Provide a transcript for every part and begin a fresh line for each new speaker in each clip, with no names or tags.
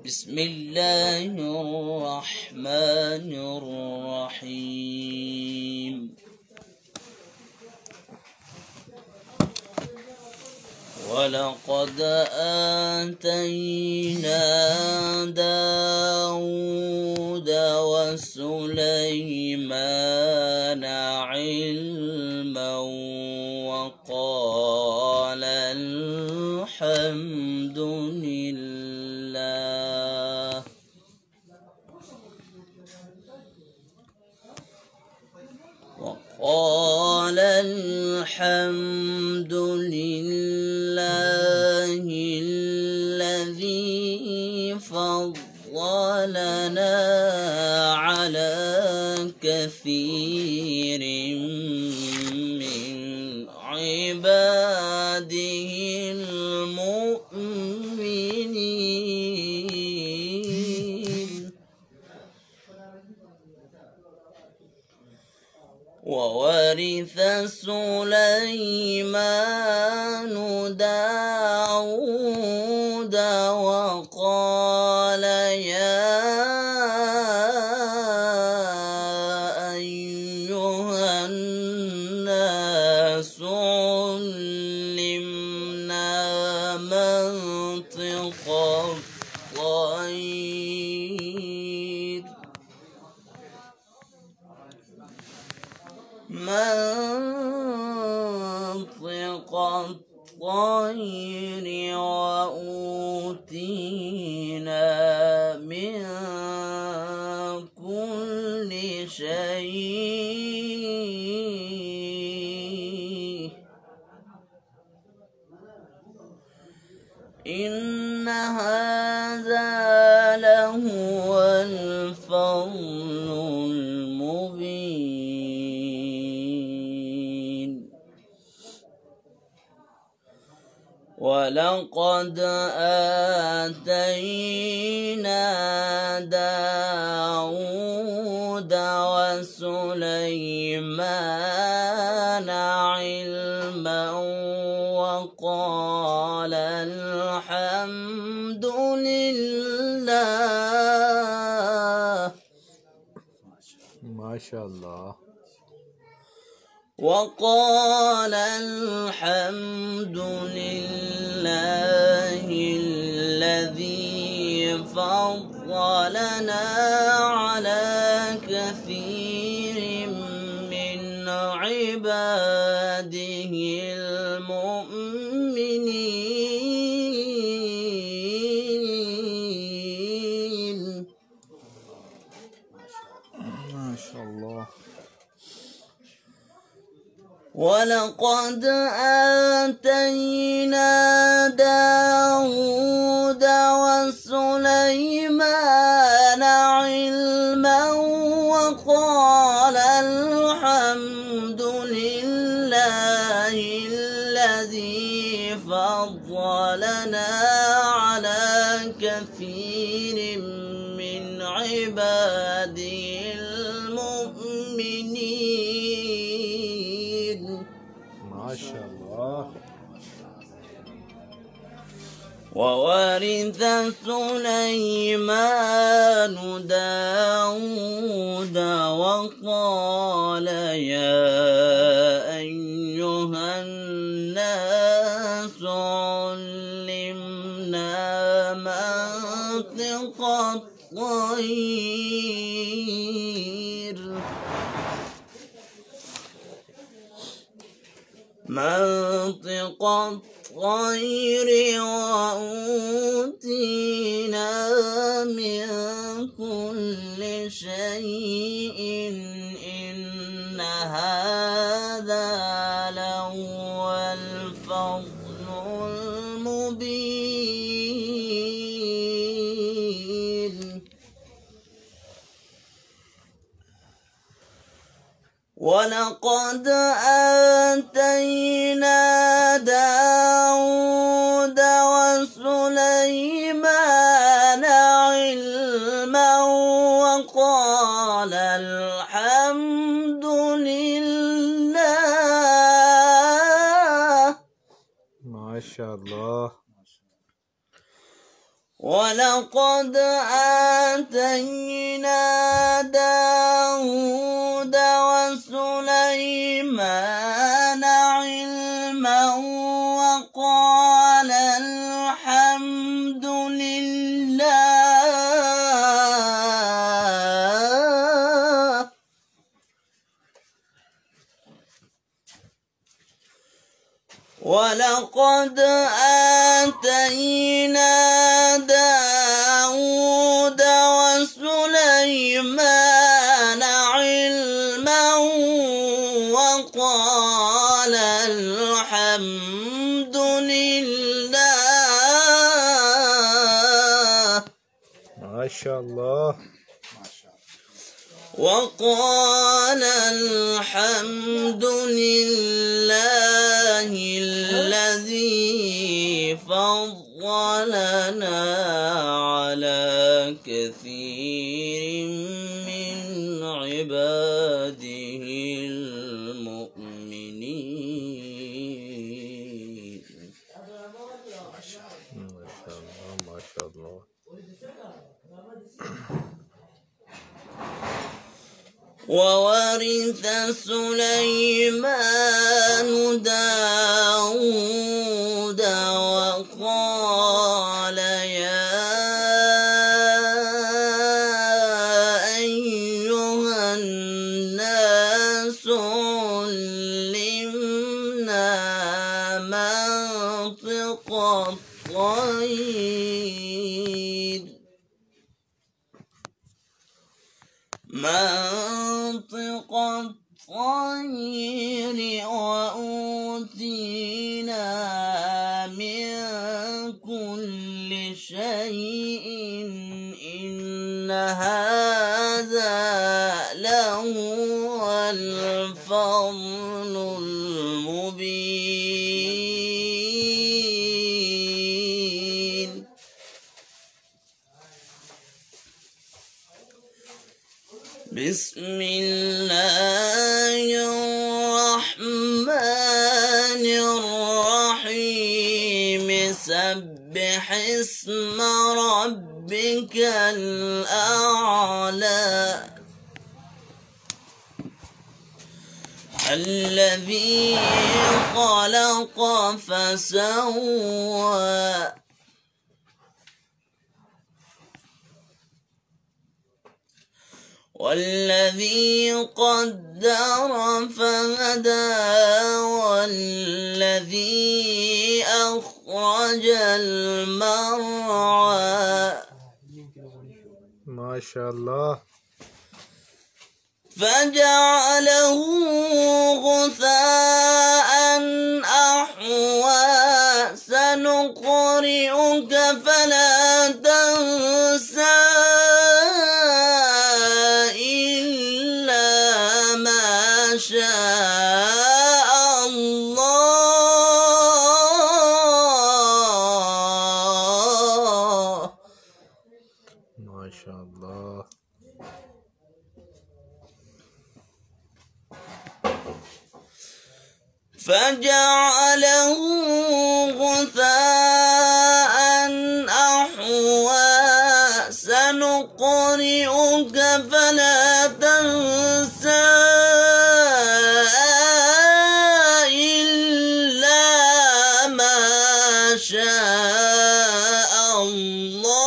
بسم الله الرحمن الرحيم. ولقد آتينا داود وسليمان علما وقال الحمد لله الذي فضلنا على كثير من عباده المؤمنين. وورث سليمان داود وقال يا أيها الناس علمنا منطق الطير وأوتينا من كل شيء إن هذا لهو الفضل المبين. ولقد آتينا داود وسليمان علما وقال الحمد لله
ما شاء الله.
وقال الحمد لله الذي فضلنا على كثير من عباده المؤمنين.
ما شاء الله.
ولقد آتينا داود وسليمان علما وقال الحمد لله الذي فضلنا على كثير من عباده المؤمنين.
ما شاء الله.
وورث سليمان داود وقال يا أيها الناس علمنا منطق الطير وأوتينا من كل شيء إن هذا لهو الفضل المبين. ولقد آتينا داود وسليمان علما وقال الحمد لله
ما شاء الله.
ولقد آتينا داود وسليمان علما وقال الحمد لله ولقد آتينا داود وسليمان علما وقال الحمد لله
ما شاء الله.
وقال الحمد لله الذي فضلنا على كثير من عباده المؤمنين.
ما شاء الله ما شاء الله.
وورث سليمان داود وقال يا أيها الناس علمنا منطق الطير وأوتينا من كل شيء إن هذا لهو الفضل المبين. بسم الله الرحمن الرحيم. سبح اسم ربك الأعلى الذي خلق فسوى والذي قدر فهدى والذي أخرج المرعى
ما شاء الله.
فجعله غثاء أحوى سنقرئك فلا تنسى إلا ما شاء الله.
ما شاء الله.
فجعله غثاء أحوى سنقرئك فلا تنسى إلا ما شاء الله.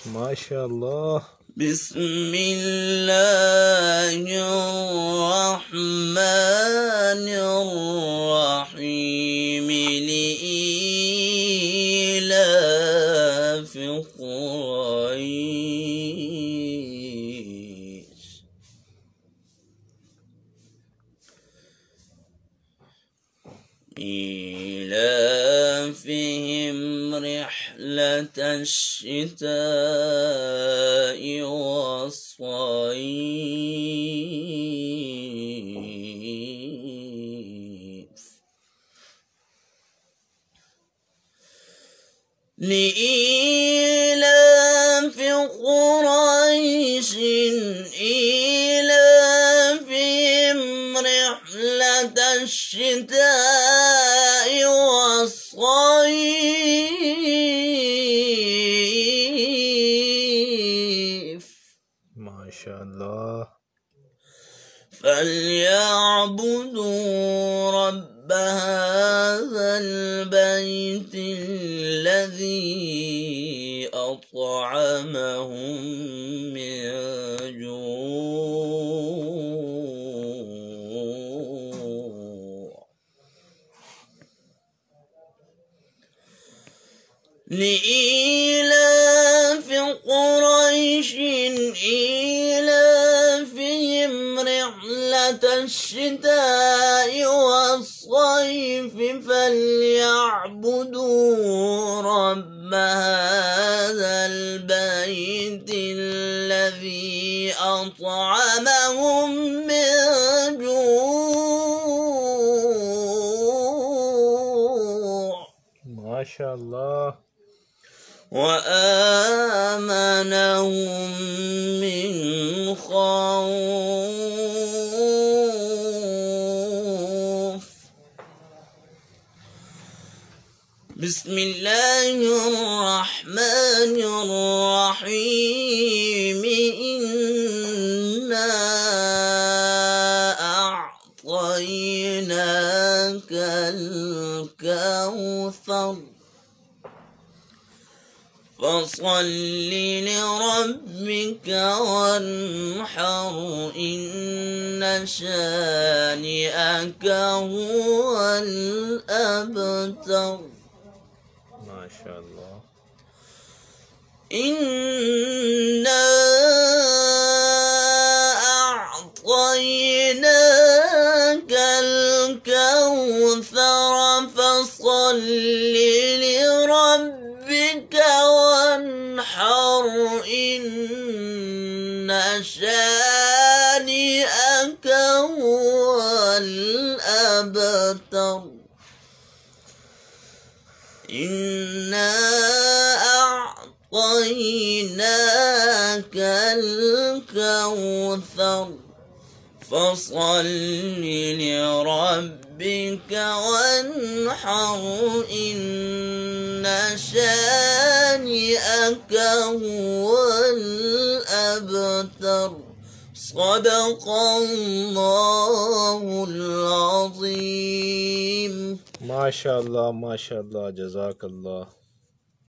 ما شاء الله.
بسم الله الرحمن الرحيم. لإيلاف قريش إيلافهم رحلة الشتاء والصيف لإيلاف قريش إيلافهم رحلة رحلة الشتاء والصيف
ما شاء الله.
فليعبدوا رب هذا البيت الذي أطعمهم من جوع. لإيلاف قريش إيلافهم رحلة الشتاء والصيف فليعبدوا رب هذا البيت الذي أطعمهم من جوع.
ما شاء الله.
وآمنهم من خوف. بسم الله الرحمن الرحيم. إنا أعطيناك الكوثر فصل لربك وانحر إن شانئك هو الأبتر.
ما شاء الله.
إنا أعطيناك الكوثر فصل لربك وانحر إن شانئك هو الأبتر. إنا أعطيناك الكوثر فصل لربك وانحر إن شانئك هو الأبتر. صدق الله العظيم.
ما شاء الله ما شاء الله. جزاك الله.